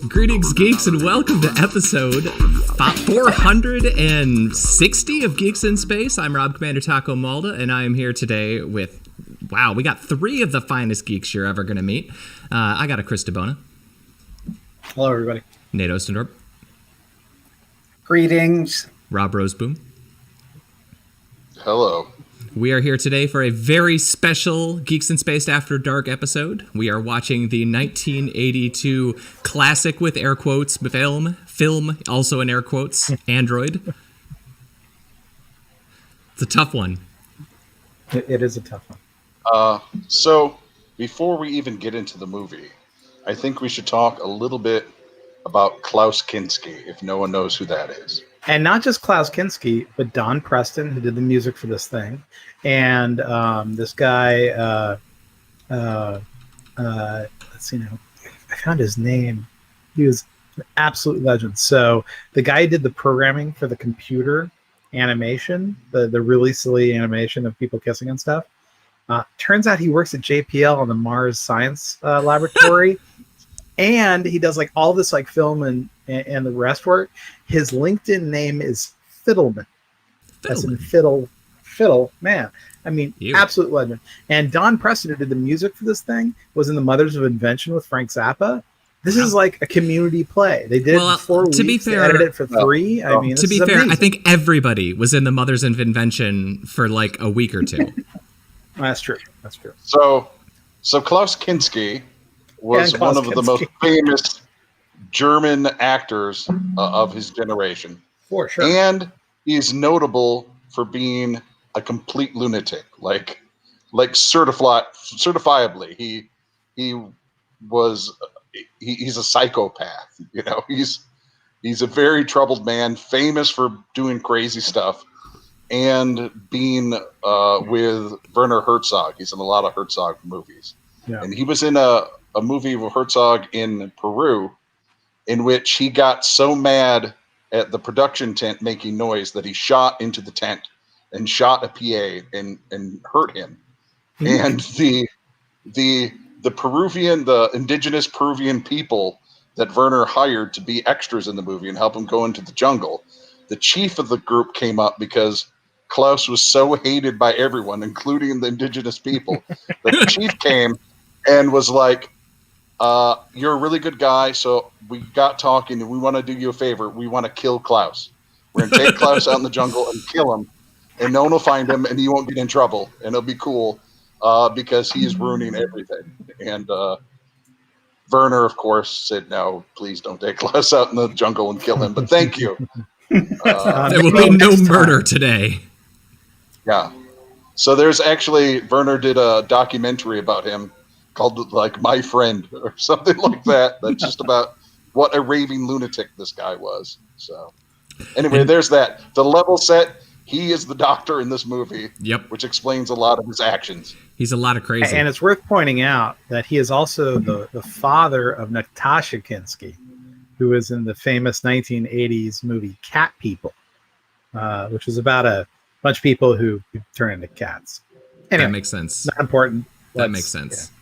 Greetings, geeks, and welcome to episode 460 of Geeks in Space. I'm Rob Commander Taco Malda, and I am here today with, wow, we got three of the finest geeks you're ever going to meet. I got a Chris DeBona. Hello, everybody. Nate Ostendorp. Greetings. Rob Roseboom. Hello. We are here today for a very special Geeks in Space After Dark episode. We are watching the 1982 classic with air quotes film, also in air quotes, Android. It's a tough one. It is a tough one. So, before we even get into the movie, I think we should talk a little bit about Klaus Kinski, if no one knows who that is. And not just Klaus Kinski, but Don Preston, who did the music for this thing. And this guy, let's see now, I found his name. He was an absolute legend. So the guy who did the programming for the computer animation, the really silly animation of people kissing and stuff, turns out he works at JPL on the Mars Science Laboratory. And he does like all this like film and the rest work. His LinkedIn name is Fiddleman. That's in fiddle man. I mean, absolute legend. And Don Preston, who did the music for this thing, was in The Mothers of Invention with Frank Zappa. This is like a community play. They did it in 4 weeks. To be fair, they edited it for 3. I mean, to be fair, amazing. I think everybody was in The Mothers of Invention for like a week or two. That's true. That's true. So Klaus Kinski was one of the most famous German actors of his generation. For sure. And he's notable for being a complete lunatic, like certifiably. He's a psychopath. You know, he's a very troubled man, famous for doing crazy stuff, and being with Werner Herzog. He's in a lot of Herzog movies. Yeah. And he was in a movie with Herzog in Peru, in which he got so mad at the production tent making noise that he shot into the tent and shot a PA and hurt him. Mm-hmm. And the indigenous Peruvian people that Werner hired to be extras in the movie and help him go into the jungle, the chief of the group came up because Klaus was so hated by everyone, including the indigenous people. The chief came and was like, you're a really good guy, so we got talking, and we want to do you a favor. We want to kill Klaus. We're going to take Klaus out in the jungle and kill him, and no one will find him, and he won't get in trouble, and it'll be cool because he's ruining everything. And Werner, of course, said, no, please don't take Klaus out in the jungle and kill him, but thank you. There will be no murder today. Yeah. So there's actually, Werner did a documentary about him called like My Friend or something like that. That's just about what a raving lunatic this guy was. So anyway, there's that. The level set, he is the doctor in this movie. Yep. Which explains a lot of his actions. He's a lot of crazy. And it's worth pointing out that he is also the father of Natasha Kinski, who was in the famous 1980s movie Cat People, which was about a bunch of people who turn into cats. Anyway, that makes sense. Not important. That makes sense. Yeah.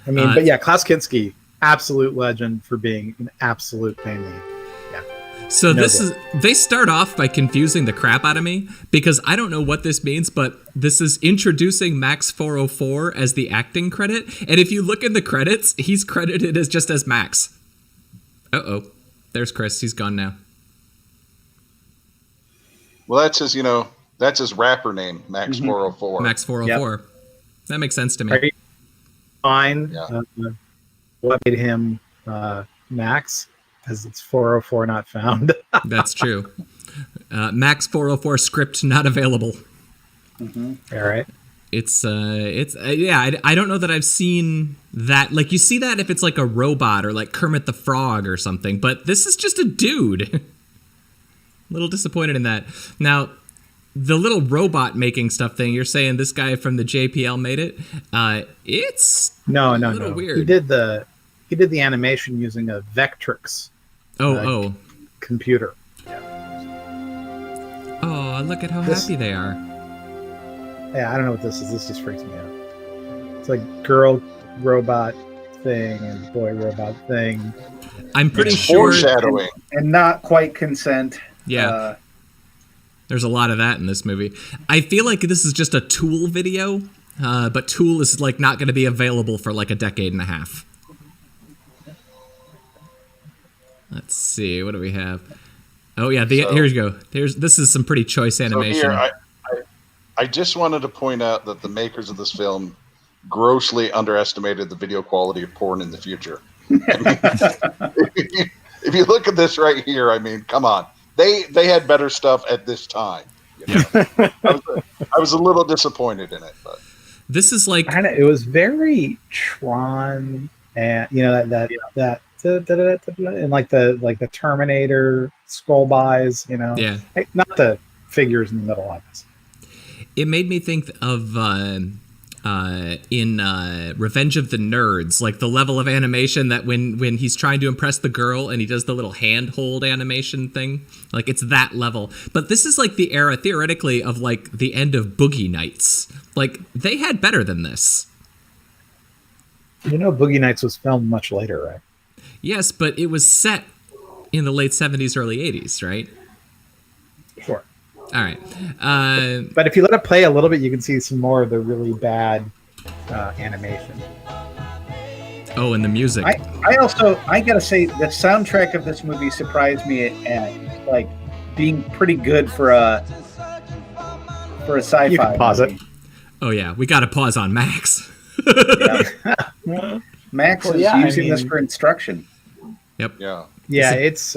I mean, but yeah, Klaus Kinski, absolute legend for being an absolute pain in the yeah. So they start off by confusing the crap out of me because I don't know what this means, but this is introducing Max 404 as the acting credit. And if you look in the credits, he's credited as just as Max. Uh-oh. There's Chris. He's gone now. Well, that's his rapper name, Max 404. Max 404. Yep. That makes sense to me. Are you fine? Yeah. What made him Max? Because it's 404 not found. That's true. Max 404 script not available. Mm-hmm. All right. It's I don't know that I've seen that. Like, you see that if it's like a robot or like Kermit the Frog or something, but this is just a dude. A little disappointed in that. Now, the little robot making stuff thing, you're saying this guy from the JPL made it? It's no, weird. He did the animation using a Vectrix computer. Yeah. Oh, look at how happy they are. Yeah, I don't know what this is. This just freaks me out. It's like girl robot thing and boy robot thing. I'm pretty It's sure. foreshadowing. And not quite consent. Yeah. There's a lot of that in this movie. I feel like this is just a Tool video, but Tool is like not going to be available for like a decade and a half. Let's see, what do we have? Oh yeah, here you go. This is some pretty choice animation. So here, I just wanted to point out that the makers of this film grossly underestimated the video quality of porn in the future. I mean, if you look at this right here, I mean, come on. They had better stuff at this time. You know? I was a little disappointed in it, but this is like it was very Tron, and that and like the Terminator scroll bys, Yeah. Not the figures in the middle of this. It made me think of in Revenge of the Nerds, like the level of animation that when he's trying to impress the girl and he does the little handhold animation thing, like it's that level. But this is like the era theoretically of like the end of Boogie Nights. Like they had better than this. Boogie Nights was filmed much later, right? Yes, but it was set in the late 70s, early 80s, right? Sure. All right. But if you let it play a little bit, you can see some more of the really bad animation. Oh, and the music. I gotta say, the soundtrack of this movie surprised me at like being pretty good for a sci-fi. You can pause movie. it. Oh yeah, we got to pause on Max. Yeah. Max is using this for instruction. Yep. yeah. Yeah, it's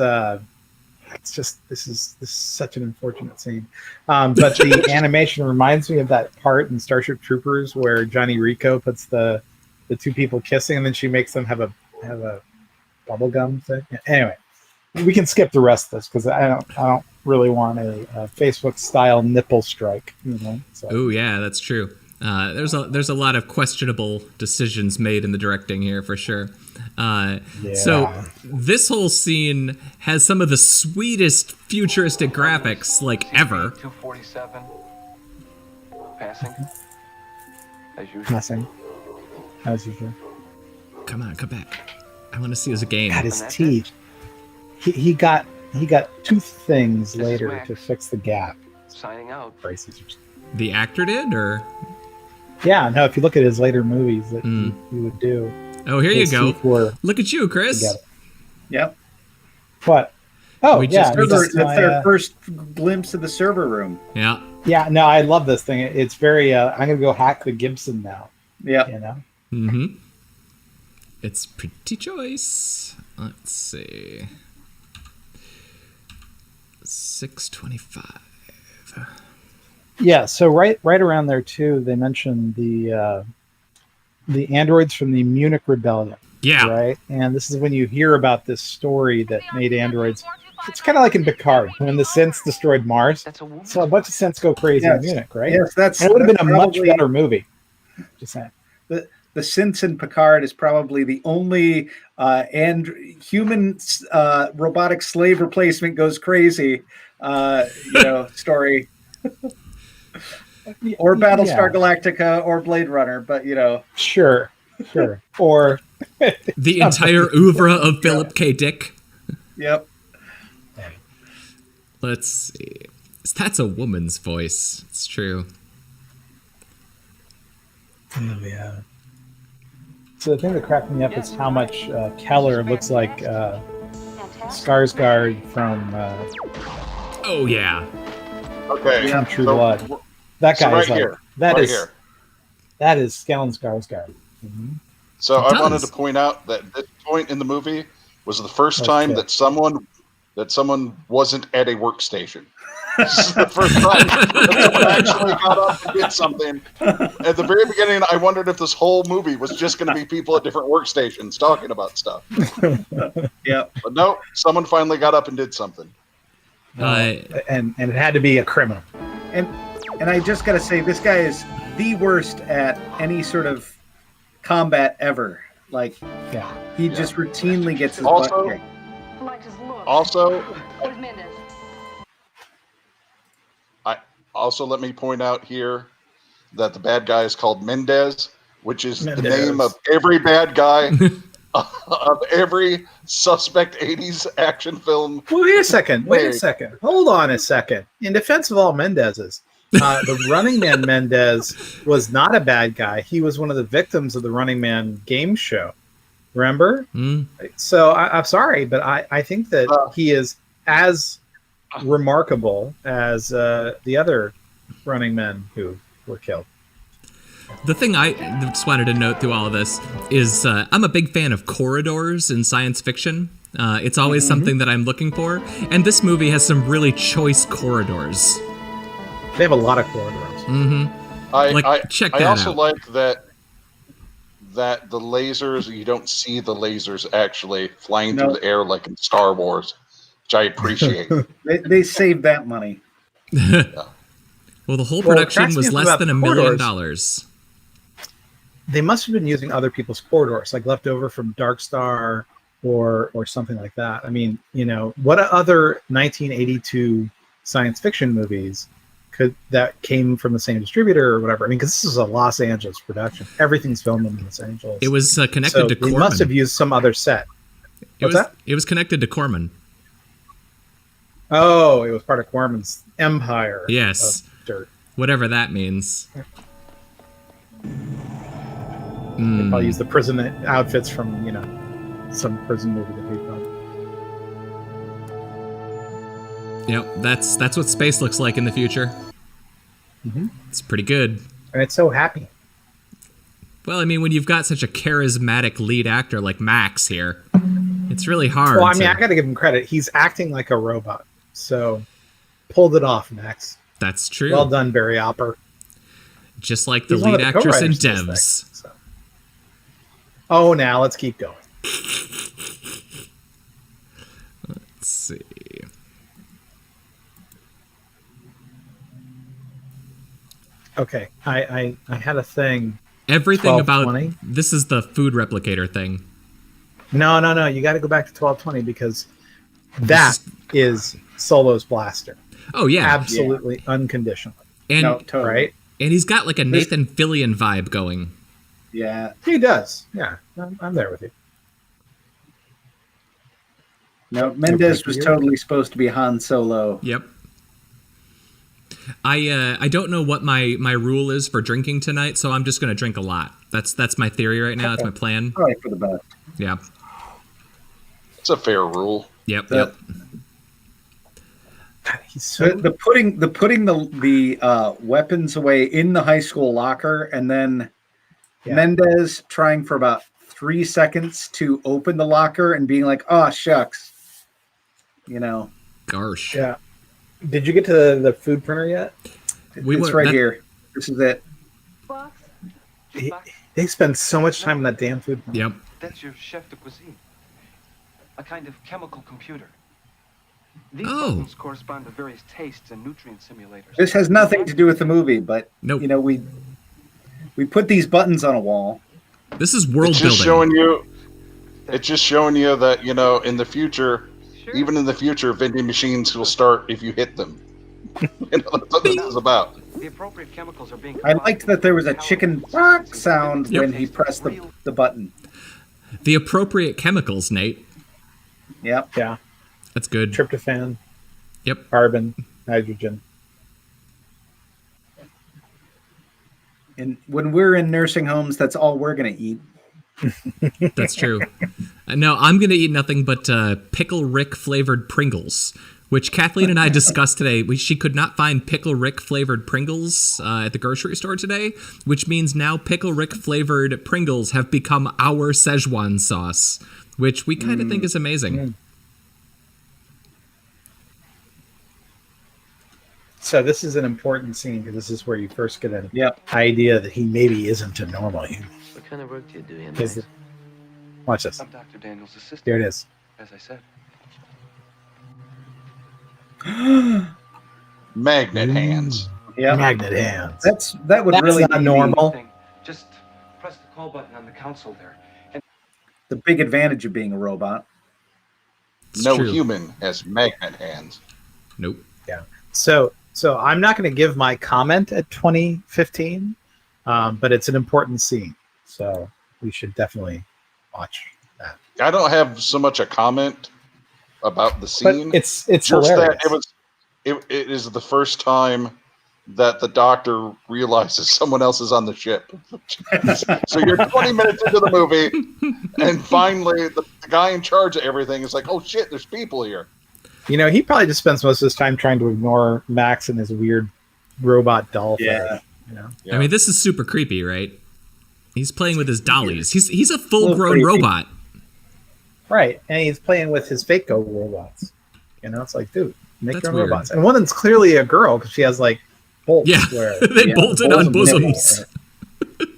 just this is such an unfortunate scene. But the animation reminds me of that part in Starship Troopers where Johnny Rico puts the two people kissing and then she makes them have a bubblegum thing. Anyway, we can skip the rest of this because I don't really want a Facebook style nipple strike. So. Oh yeah, that's true. There's a lot of questionable decisions made in the directing here for sure. So this whole scene has some of the sweetest futuristic graphics like ever. 247 passing as usual. Passing. As usual. Come on, come back. I want to see his game. Got his teeth. He got tooth things later to fix the gap. Signing out. Braces. The actor did, or? Yeah, no. If you look at his later movies, that he would do. Oh, here his you go. teeth were Look at you, Chris. together. Yep. What? Oh, We yeah. just- That's their first glimpse of the server room. Yeah. Yeah, no, I love this thing. It's very. I'm gonna go hack the Gibson now. Yeah. Mm-hmm. It's pretty choice. Let's see. 625. Yeah. So right around there too, they mentioned the androids from the Munich Rebellion. Yeah. Right, and this is when you hear about this story that made androids. It's kind of like in Picard when the synths destroyed Mars. That's a woman. So a bunch of synths go crazy in Munich, right? Yes, And it would have been a much probably- better movie. Just saying. The synths in Picard is probably the only human robotic slave replacement goes crazy, story. Or Battlestar Galactica or Blade Runner, but Sure. Or The entire oeuvre of Philip K. Dick. Yep. Let's see. That's a woman's voice. It's true. yeah. So the thing that cracked me up is how much Keller looks like Skarsgård from Oh yeah. Okay. from True so- Blood. That so guy right is like here, that right is here. that is Stellan Skarsgård. So It I wanted does. to point out that this point in the movie was the first Okay. time that someone wasn't at a workstation. This is the first time that someone actually got up and did something. At the very beginning, I wondered if this whole movie was just going to be people at different workstations talking about stuff. Yep. But no, someone finally got up and did something. And it had to be a criminal. And I just gotta say, this guy is the worst at any sort of combat ever. Like, Yeah. he just routinely gets his Also- butt kicked. Like his look. Also, Where's Mendez? let me point out here that the bad guy is called Mendez, which is the Mendez. name of every bad guy of every suspect 80s action film. Well, wait a second. Hold on a second. In defense of all Mendez's, the Running Man Mendez was not a bad guy. He was one of the victims of the Running Man game show. Remember? Mm. So I'm sorry, but I think that he is as remarkable as the other running men who were killed. The thing I just wanted to note through all of this is I'm a big fan of corridors in science fiction. It's always something that I'm looking for, and this movie has some really choice corridors. They have a lot of corridors. Check I that also out. like that the lasers, you don't see the lasers actually flying through the air like in Star Wars, which I appreciate. They saved that money. Well, the whole production cracks me was up less about than the $1 million. corridors. They must have been using other people's corridors, like left over from Dark Star or something like that. I mean, what other 1982 science fiction movies that came from the same distributor or whatever? I mean, because this is a Los Angeles production. Everything's filmed in Los Angeles. It was connected so to they Corman. must have used some other set. What's that? It was connected to Corman. Oh, it was part of Corman's empire. Yes. Of dirt. Whatever that means. They probably use the prison outfits from, some prison movie that we've done. Yep, that's what space looks like in the future. It's pretty good. And it's so happy. Well, I mean, when you've got such a charismatic lead actor like Max here, it's really hard. Well, I mean, I got to give him credit. He's acting like a robot. So, pulled it off, Max. That's true. Well done, Barry Opper. Just like the He's one lead of the actress in co-writers of this Devs. thing, so. Oh, now let's keep going. Let's see. Okay, I had a thing. Everything about 1220? this is the food replicator thing. No. You got to go back to 1220 because that is Solo's blaster. Oh yeah, Absolutely, unconditionally. and Totally. Right? and he's got like a Nathan Fillion vibe going. Yeah. He does. Yeah, I'm there with you. No, Mendez was totally supposed to be Han Solo. Yep. I don't know what my rule is for drinking tonight, so I'm just gonna drink a lot. That's my theory right now. That's my plan. Probably for the best. Yeah. It's a fair rule. Yep. Yep. He's so The putting the weapons away in the high school locker, and then Mendez trying for about 3 seconds to open the locker and being like, "Oh shucks," Gosh. Yeah. Did you get to the food printer yet? It's right here. This is it. Box? They spend so much time on that damn food printer. Yep. That's your chef de cuisine. A kind of chemical computer. These Oh. buttons correspond to various tastes and nutrient simulators. This has nothing to do with the movie, but Nope. we put these buttons on a wall. This is world It's just building. showing you that, in the future, Sure. even in the future, vending machines will start if you hit them. That's what this is about. The appropriate chemicals are being I liked that there was a chicken bark sound Yep. when he pressed the button. The appropriate chemicals, Nate. Yep. Yeah. That's good. Tryptophan, Yep. carbon, nitrogen. And when we're in nursing homes, that's all we're going to eat. That's true. No, I'm going to eat nothing but Pickle Rick flavored Pringles, which Kathleen and I discussed today. She could not find Pickle Rick flavored Pringles at the grocery store today, which means now Pickle Rick flavored Pringles have become our Szechuan sauce, which we kind of think is amazing. So this is an important scene because this is where you first get an Yep. idea that he maybe isn't a normal human. What kind of work do you do in Is it- Watch this. I'm Dr. Daniel's assistant, Here it is. as I said. Magnet hands. Yep. Magnet hands. That would That's really not be normal. Thing. Just press the call button on the console there. the big advantage of being a robot. It's No true. human has magnet hands. Nope. Yeah. So So I'm not going to give my comment at 2015, but it's an important scene. So we should definitely watch that. I don't have so much a comment about the But scene. it's Just hilarious. that it is the first time that the Doctor realizes someone else is on the ship. So you're 20 minutes into the movie, and finally the guy in charge of everything is like, "Oh shit, there's people here." You know, he probably just spends most of his time trying to ignore Max and his weird robot doll fetish. You know? Yeah. I mean, this is super creepy, right? He's playing with his dollies. He's a full-grown creepy. robot. Right, and he's playing with his fake robots. You know, it's like, dude, make That's your own weird. robots. And one of them's clearly a girl because she has like bolts. Yeah, where, they bolted on bosoms. bosoms.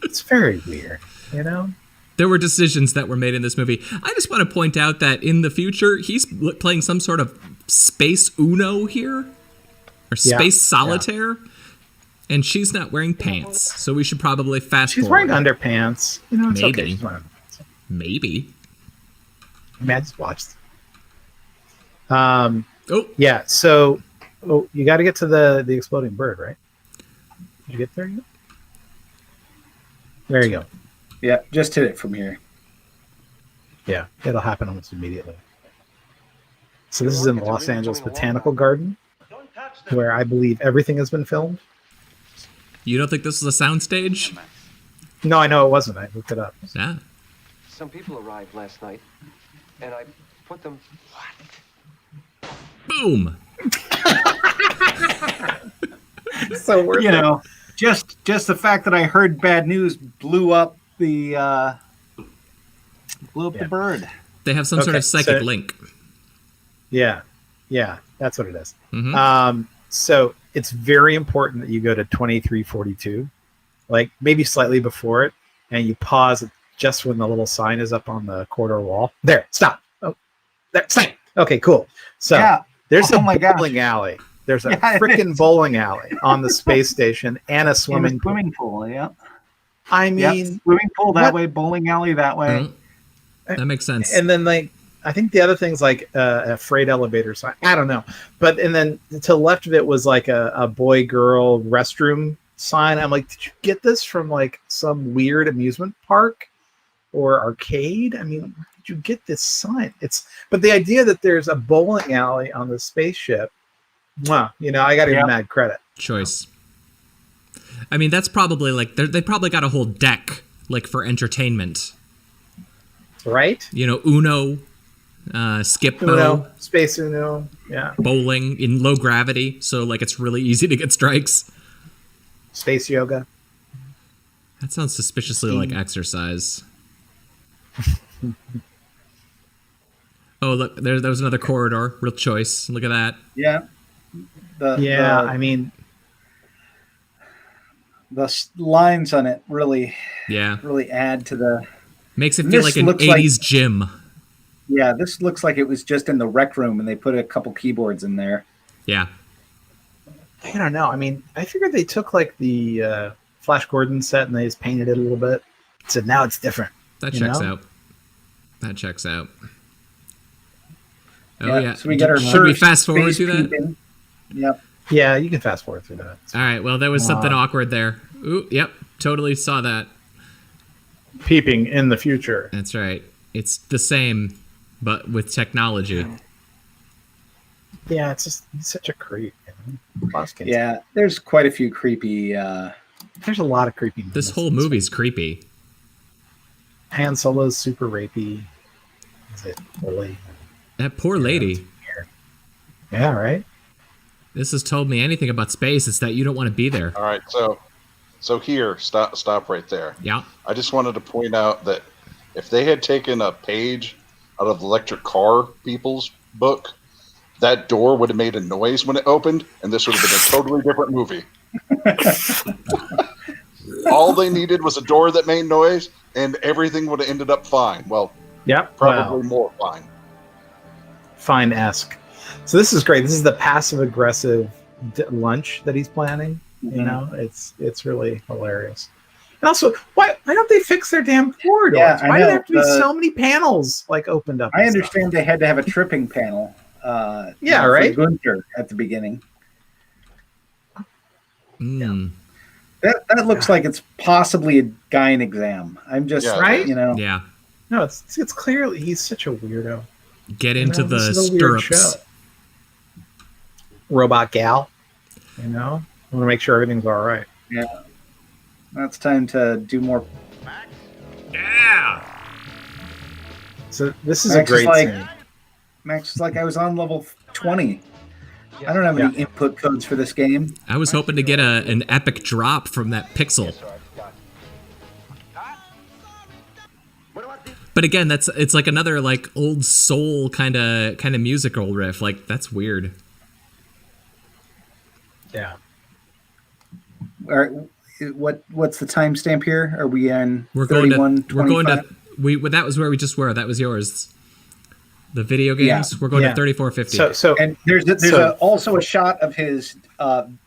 It's very weird, you know. There were decisions that were made in this movie. I just want to point out that in the future, he's playing some sort of space Uno here, or space solitaire, and she's not wearing pants. So we should probably fast She's forward. wearing underpants. You know, it's Maybe. okay. She's wearing underpants. Maybe. I mean, I just watched. Oh, Yeah. So, you got to get to the exploding bird, right? Did you get there yet? There you go. Yeah, just hit it from here. Yeah, it'll happen almost immediately. So this is in the Los Angeles Botanical Garden, where I believe everything has been filmed. you don't think this is a soundstage? No, I know it wasn't. I looked it up. Yeah. Some people arrived last night, and I put them. Boom. So worth You know, just the fact that I heard bad news blew up the the bird. They have some sort Okay, of psychic so- link. Yeah, that's what it is. Mhm. So it's very important that you go to 2342, like maybe slightly before it, and you pause just when the little sign is up on the corridor wall. There, stop. Oh, there, stop. Okay, cool. So Yeah. there's Oh a my gosh. bowling alley. There's a Yeah, it freaking is. bowling alley on the space station and a In swimming a pool. swimming pool, yeah. I Yep. mean, Swimming pool that what- way, bowling alley that way. That makes sense. and then like I think the other thing's like a freight elevator sign. I don't know, but and then to the left of it was like a boy girl restroom sign. I'm like, did you get this from like some weird amusement park or arcade? I mean, did you get this sign? But the idea that there's a bowling alley on the spaceship, wow, you know, I got to give Yep. mad credit. Choice. I mean, that's probably like they probably got a whole deck like for entertainment. Right? You know, Uno, Skip Uno, Space Uno, yeah, bowling in low gravity, so like it's really easy to get strikes. space yoga. That sounds suspiciously like exercise. Oh, look, there was another corridor. Real choice. Look at that. Yeah. Yeah, I mean, The lines on it really Yeah. add to the. Makes it And feel this like an looks like- 80s gym. Yeah, this looks like it was just in the rec room and they put a couple keyboards in there. Yeah. I don't know. I mean, I figured they took like the Flash Gordon set and they just painted it a little bit. So now it's different. That You checks know? out. That checks out. Oh, Yeah, yeah. so we got our Should we first fast forward space through that? peeping. Yep. Yeah, you can fast forward through that. All right. Well, there was something awkward there. Ooh, yep. Totally saw that. Peeping in the future. That's right. It's the same, but with technology. Yeah, it's just he's such a creep. You know? Hoskins. Yeah, there's quite a few creepy. There's a lot of creepy. This whole movie's creepy. Han Solo's super rapey. Is it Lily? That poor lady. Yeah, right. This has told me anything about space. It's that you don't want to be there. All right, so here, stop right there. Yeah. I just wanted to point out that if they had taken a page out of the electric car people's book, that door would have made a noise when it opened, and this would have been a totally different movie. All they needed was a door that made noise, and everything would have ended up fine. Well, Yep. probably more fine. Fine-esque. So this is great. This is the passive-aggressive lunch that he's planning. You know, it's really hilarious. And also, why don't they fix their damn corridors? Yeah, I why do know. there have to be so many panels like opened up? I and stuff? understand they had to have a tripping panel. Yeah, for right? Gunther at the beginning. That looks like it's possibly a gyne exam. I'm just, Yeah, Right? you know. Yeah. No, it's clearly he's such a weirdo. Get into This the is a weird show. stirrups. Robot gal. I want to make sure everything's all right. Yeah. Now it's time to do more. Yeah. So this is Max a is great like- scene. Max is like, I was on level 20. I don't have any input codes for this game. I was hoping to get an epic drop from that pixel. But again, it's like another like old soul kind of musical riff. Like that's weird. Yeah. All right, what's the timestamp here? Are we on We're going 31, to we're going to 25? that was where we just were. That was yours. The video games. Yeah. We're going Yeah. to 3450. So And there's also a shot of his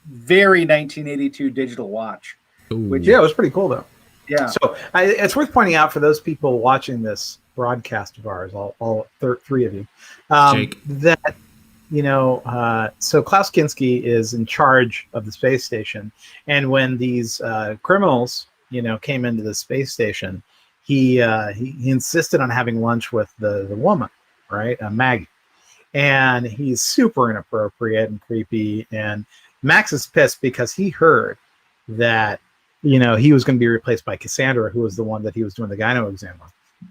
very 1982 digital watch. Ooh. which- yeah, it was pretty cool though. Yeah. So it's worth pointing out for those people watching this broadcast of ours, all three of you, Jake. that so Klaus Kinski is in charge of the space station, and when these criminals, came into the space station, he insisted on having lunch with the woman, right, Maggie, and he's super inappropriate and creepy, and Max is pissed because he heard that he was going to be replaced by Cassandra, who was the one that he was doing the gyno exam on.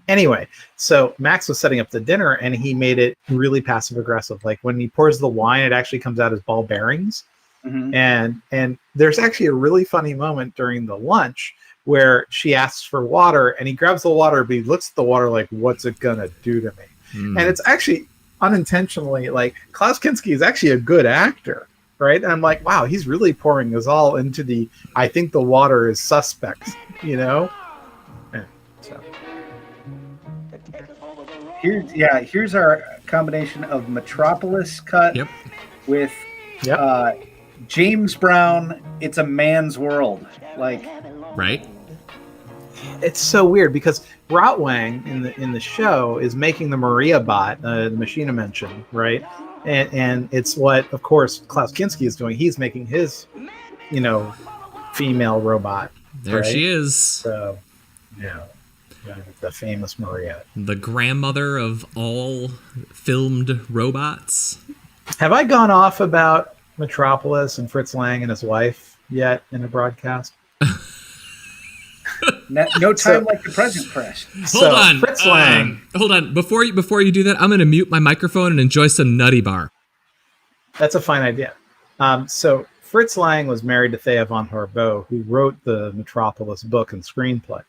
Anyway, so Max was setting up the dinner, and he made it really passive aggressive. Like when he pours the wine, it actually comes out as ball bearings. Mhm. And there's actually a really funny moment during the lunch where she asks for water, and he grabs the water, but he looks at the water like, "What's it gonna do to me?" Mm. And it's actually unintentionally like Klaus Kinski is actually a good actor. Right. And I'm like, wow, he's really pouring us all into I think the water is suspect, Yeah, so. Here's our combination of Metropolis cut Yep. with Yep. James Brown. It's a man's world. Like, Right. It's so weird because Rotwang in the show is making the Maria bot, the machine I mentioned, right? And it's what, of course, Klaus Kinski is doing. He's making his, female robot. There right? she is. So, the famous Maria. The grandmother of all filmed robots. Have I gone off about Metropolis and Fritz Lang and his wife yet in a broadcast? no time like the present, Chris. Hold on. Fritz Lang. Hold on. Before you do that, I'm going to mute my microphone and enjoy some Nutty Bar. That's a fine idea. So Fritz Lang was married to Thea von Harbou, who wrote the Metropolis book and screenplay.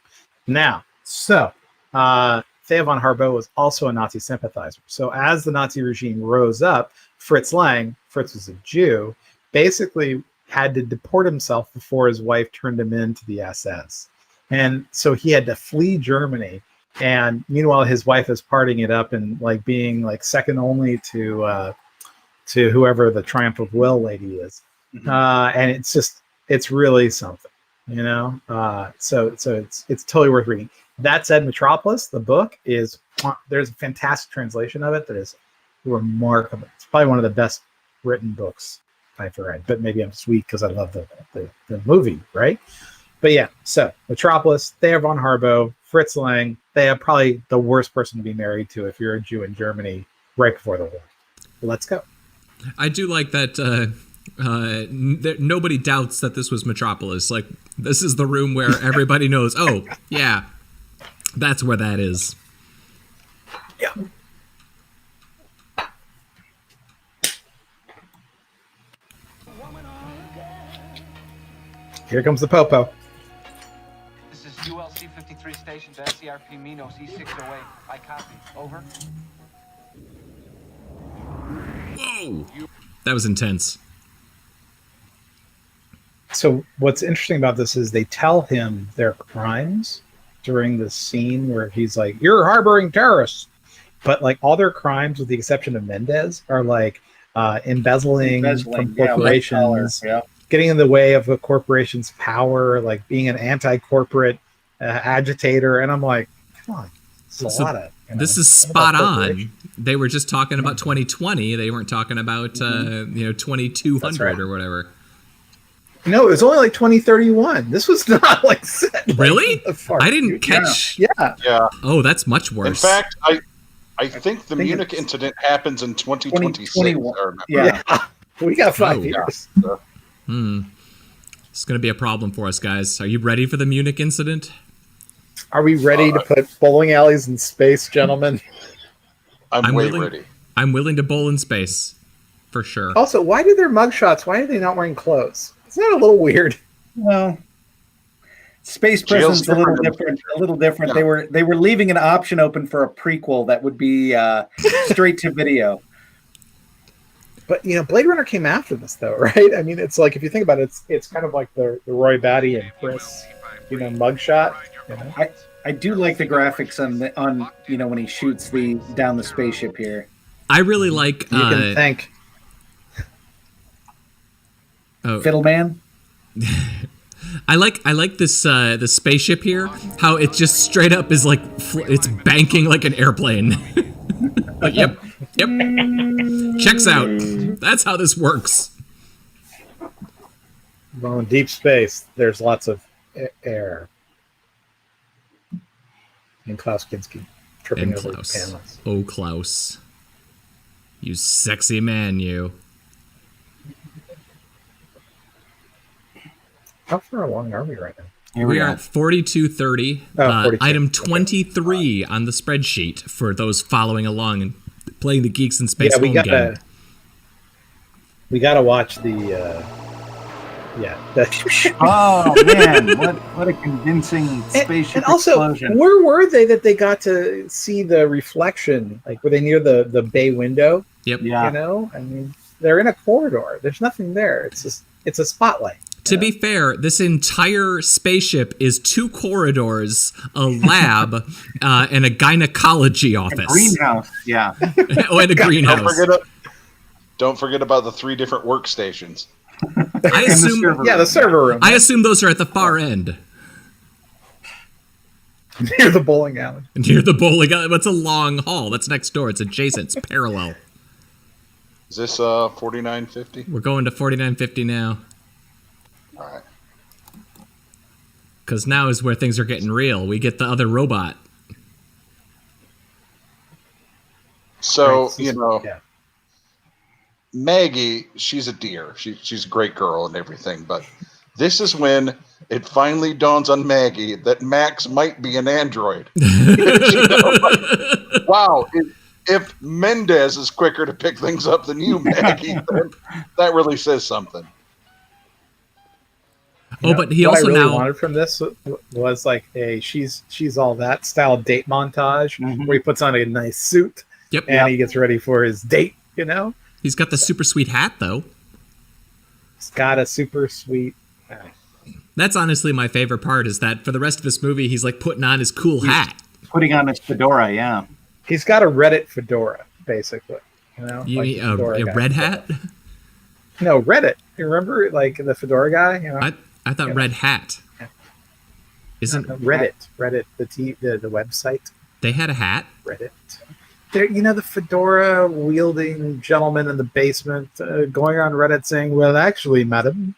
Now, Thea von Harbou was also a Nazi sympathizer. So as the Nazi regime rose up, Fritz was a Jew, basically had to deport himself before his wife turned him into the SS. And so he had to flee Germany. And meanwhile, his wife is partying it up and like being like second only to whoever the Triumph of Will lady is. Mhm. And it's really something, so it's totally worth reading. That said, Metropolis, the book, there's a fantastic translation of it that is remarkable. It's probably one of the best written books I've read, but maybe I'm just weak because I love the movie, right? But yeah, so Metropolis, Thea von Harbou, Fritz Lang, they are probably the worst person to be married to if you're a Jew in Germany right before the war. Let's go. I do like that nobody doubts that this was Metropolis. Like, this is the room where everybody knows, oh, yeah, that's where that is. Yeah. Here comes the popo. This is ULC 53 station to SCRP Minos E608. I copy. Over. Whoa! That was intense. So what's interesting about this is they tell him their crimes during the scene where he's like, "You're harboring terrorists," but like all their crimes, with the exception of Mendez, are like embezzling from corporations, getting in the way of a corporation's power, like being an anti-corporate agitator. And I'm like, come on, it's a lot of. This is spot on. They were just talking about 2020. They weren't talking about 2200 right. or whatever. No, it was only like 2031. This was not like set. Like, Really? the far I didn't future. catch. Yeah. Yeah. Oh, that's much worse. In fact, I think the think Munich it's- incident happens in 2026. 2021. I remember. Yeah. We got 5 Oh. years. It's going to be a problem for us, guys. Are you ready for the Munich incident? Are we ready to put bowling alleys in space, gentlemen? I'm way willing, ready. I'm willing to bowl in space, for sure. Also, why do their mugshots? Why are they not wearing clothes? Isn't that a little weird? Well, space Jail's prison's a little different. different. A little different. Yeah. They were leaving an option open for a prequel that would be straight to video. But Blade Runner came after this, though, right? I mean, it's like if you think about it, it's kind of like the Roy Batty and Chris, mugshot. I do like the graphics on when he shoots down the spaceship here. I really like... You can thank. Oh, Fiddleman. I like this the spaceship here. How it just straight up is like it's banking like an airplane. Like, yep. Checks out. That's how this works. Well, in deep space, there's lots of air. And Klaus Kinski tripping And over Klaus. panels. Oh, Klaus. You sexy man, you. How far along are we right now? Here We are at 4230. 42. Item 23 on the spreadsheet for those following along and playing the Geeks in Space home game. We gotta watch the Oh man, what a convincing spaceship and also, explosion! where were they that they got to see the reflection? Like, were they near the bay window? Yep. Yeah. I mean, they're in a corridor. There's nothing there. It's a spotlight. To be fair, this entire spaceship is 2 corridors, a lab, and a gynecology office. Greenhouse, yeah. Oh, and a greenhouse. Don't forget about the 3 different workstations. I assume, The server room. I assume those are at the far end. Near the bowling alley. Near the bowling alley. It's a long hall. That's next door. It's adjacent. It's parallel. Is this 4950? We're going to 4950 now. All right. Because now is where things are getting real. We get the other robot. So, Yeah. Maggie, she's a dear. She's a great girl and everything, but this is when it finally dawns on Maggie that Max might be an android. Wow, if Mendez is quicker to pick things up than you, Maggie, then that really says something. But he what also I really now wanted from this was like a she's all that style date montage where he puts on a nice suit and he gets ready for his date. He's got the super sweet hat though. He's got a super sweet. That's honestly my favorite part. Is that for the rest of this movie, he's like putting on his cool hat. Putting on his fedora, yeah. He's got a Reddit fedora, basically. You like mean the fedora a guy. red hat? No, Reddit. You remember, like the fedora guy? I thought red hat. Isn't Reddit the website? They had a hat? Reddit. There, the fedora wielding gentleman in the basement going on Reddit saying, "Well, actually, madam."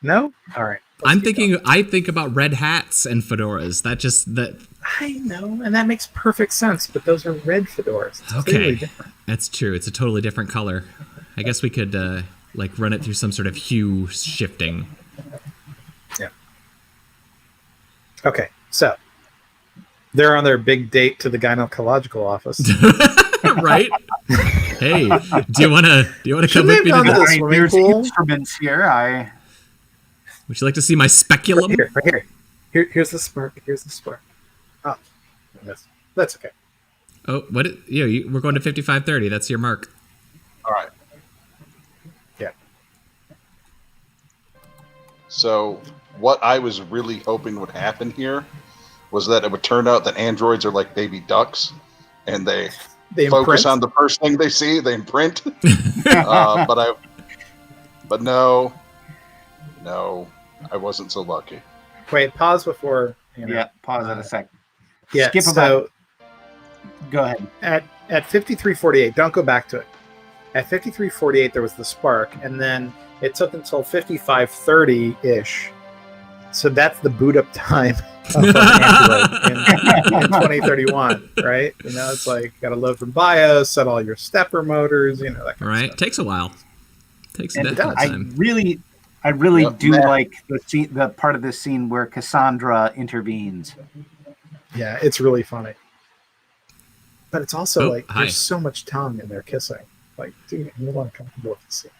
No, all right. I think about red hats and fedoras. I know, and that makes perfect sense. But those are red fedoras. It's clearly different. That's true. It's a totally different color. I guess we could run it through some sort of hue shifting. Yeah. Okay, so they're on their big date to the gynecological office. Right? Hey, do you want to come with me to the the swimming There's pool? instruments here. Would you like to see my speculum? Right here. Here's the spark. Here's the spark. Oh, that's okay. Oh, what? We're going to 5530. That's your mark. All right. Yeah. So what I was really hoping would happen here was that it would turn out that androids are like baby ducks, and they focus on the first thing they see, they imprint. But no, I wasn't so lucky. Wait, pause before. Yeah, pause it a sec. Yeah, Skip so Go ahead. at 53:48, don't go back to it. At 53:48, there was the spark, and then It took until 5530-ish. So that's the boot up time of an Android in 2031, right? You know, it's like got to load from BIOS, set all your stepper motors, you know, that kind of Right? stuff. Takes a while. Takes a And bit it of does. time. I really Yep. do like the part of this scene where Cassandra intervenes. Yeah, it's really funny. But it's also Oh, like hi. there's so much tongue in their kissing. Like, dude, I'm a little uncomfortable with this scene.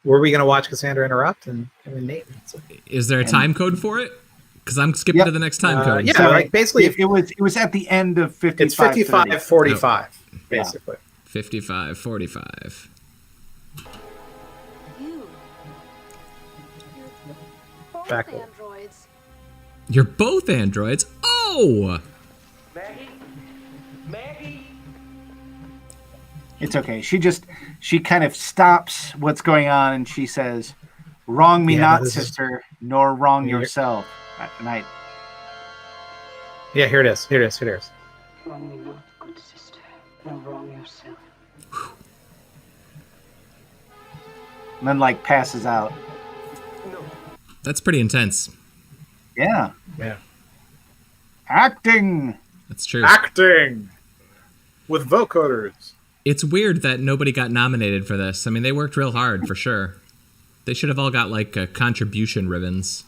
Were we going to watch Cassandra interrupt and Nate? Is there a time code for it? Because I'm skipping Yep. to the next time code. Yeah, So like basically, it was at the end of 55. it's 55:45, Yeah. basically. 55:45. You. You're both Back- androids. You're both androids? Oh! Maggie? Maggie? It's okay. She kind of stops what's going on and she says, "Wrong me Yeah, not, this is- sister, nor wrong Here- yourself." And I Yeah, here it is. Here it is. Here it is. Wrong me not, good sister. No wrong yourself. and then like passes out. No. That's pretty intense. Yeah. Yeah. Acting. That's true. Acting with vocoders. It's weird that nobody got nominated for this. I mean, they worked real hard for sure. They should have all got like contribution ribbons.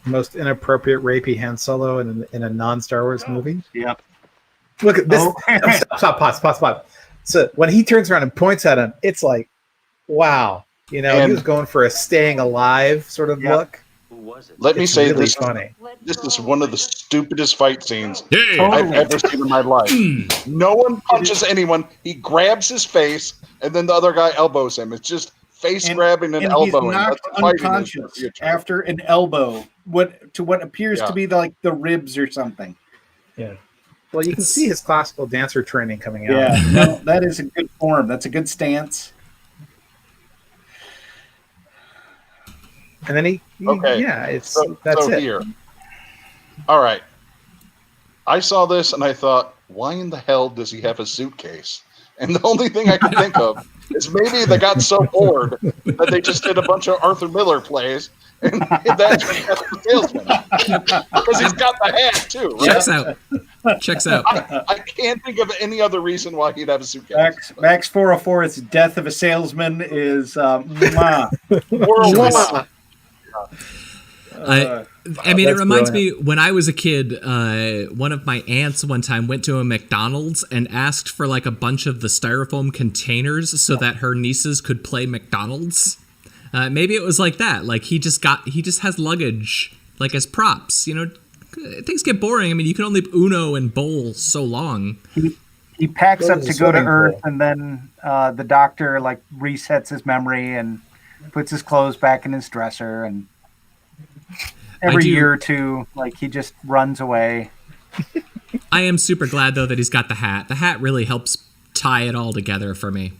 Most inappropriate rapey Han Solo in a non-Star Wars movie. Yep. Look at this. Oh. Stop. So when he turns around and points at him, it's like, wow. You know, he And- was going for a staying alive sort of Yep. look. Who was it? Let me It's say really this. funny. This is one of the stupidest fight scenes Hey! I've ever seen in my life. No one punches anyone. He grabs his face, and then the other guy elbows him. It's just face grabbing and he's elbowing. knocked That's what fighting is in the unconscious future. after an elbow. What appears Yeah. to be like the ribs or something. Yeah. Well, you can It's- see his classical dancer training coming out. Yeah, no, that is a good form. That's a good stance. And then he Okay. yeah, it's So, that's so it. here. All right. I saw this and I thought, why in the hell does he have a suitcase? And the only thing I could think of is maybe they got so bored that they just did a bunch of Arthur Miller plays, and that's the salesman. Because he's got the hat too, right? Checks out. I can't think of any other reason why he'd have a suitcase. Max 404's Death of a Salesman is mwah. Worldwide. I mean, it That's reminds me when I was a kid, one of my aunts one time went to a McDonald's and asked for like a bunch of the styrofoam containers so that her nieces could play McDonald's. Maybe it was like that. Like he just has luggage like as props. You know, things get boring. I mean, you can only Uno and bowl so long. He packs Goes up to to the go to swimming Earth, pool. and then the doctor like resets his memory and puts his clothes back in his dresser. And every do- year or two, like he just runs away. I am super glad though that he's got the hat. The hat really helps tie it all together for me.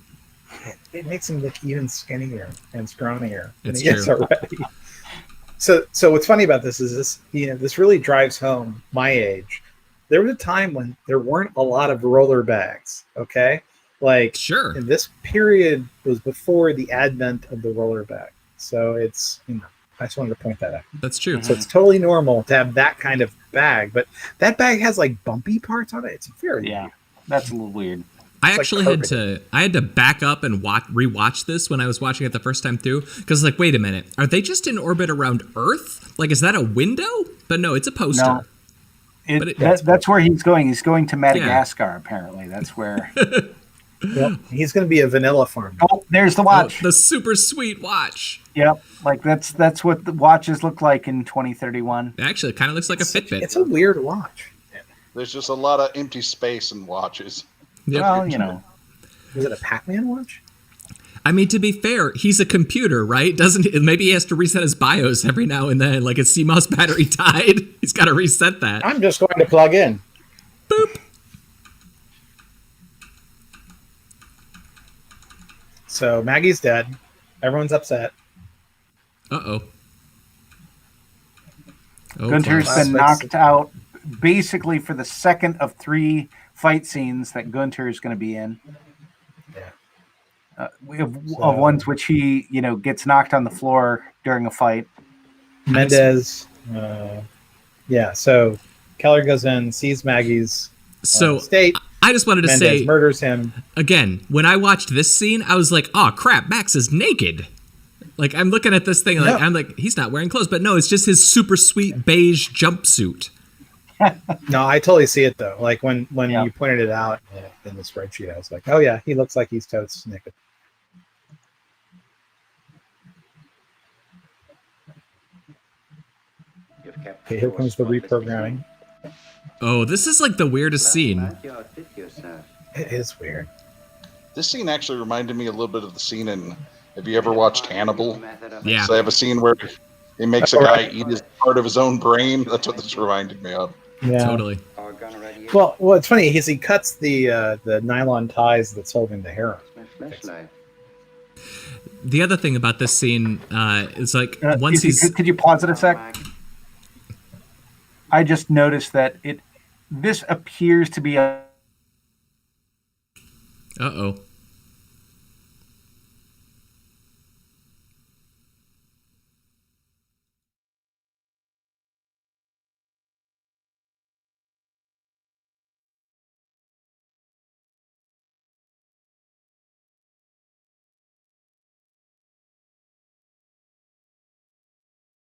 It makes him look even skinnier and scrawnier than It's he is true. already. So what's funny about this is this really drives home my age. There was a time when there weren't a lot of roller bags. Okay, like Sure. and this period was before the advent of the roller bag. So it's I just wanted to point that out. That's true. So it's totally normal to have that kind of bag, but that bag has like bumpy parts on it. It's very Yeah, that's a little weird. I like actually had to back up and rewatch this when I was watching it the first time through because like, wait a minute, are they just in orbit around Earth? Like, is that a window? But no, it's a poster. No. But That's where he's going. He's going to Madagascar, apparently. That's where. Yep. He's going to be a vanilla farmer. Oh, there's the Oh, watch. the super sweet watch. Yep, like that's what the watches look like in 2031. Actually, it kind of looks like a Fitbit. It's a weird watch. There's just a lot of empty space in watches. Yep. Well, you know, Is it a Pac-Man watch? I mean, to be fair, he's a computer, right? Maybe he has to reset his BIOS every now and then. Like his CMOS battery died. He's got to reset that. I'm just going to plug in. Boop. So Maggie's dead. Everyone's upset. Uh-oh. Oh, Gunter's close. been knocked out basically for the second of 3 fight scenes that Gunter is going to be in. Yeah. Of ones which he, gets knocked on the floor during a fight. Mendez. So Keller goes in, sees Maggie's state. I just wanted to Mendez say, murders him. Again, when I watched this scene, I was like, oh crap, Max is naked. Like, I'm looking at this thing, I'm like, he's not wearing clothes. But no, it's just his super sweet beige jumpsuit. No, I totally see it, though. Like, when you pointed it out in the spreadsheet, I was like, oh, yeah, he looks like he's totes naked. Okay, here comes the reprogramming. Oh, this is like the weirdest scene. It is weird. This scene actually reminded me a little bit of the scene in. Have you ever watched Hannibal? Yeah. So they have a scene where he makes a guy eat his part of his own brain. That's what this reminded me of. Yeah. Totally. Well, it's funny is he cuts the nylon ties that's holding the hair on. The other thing about this scene is like once Could you pause it a sec? I just noticed that this appears to be a. Uh-oh.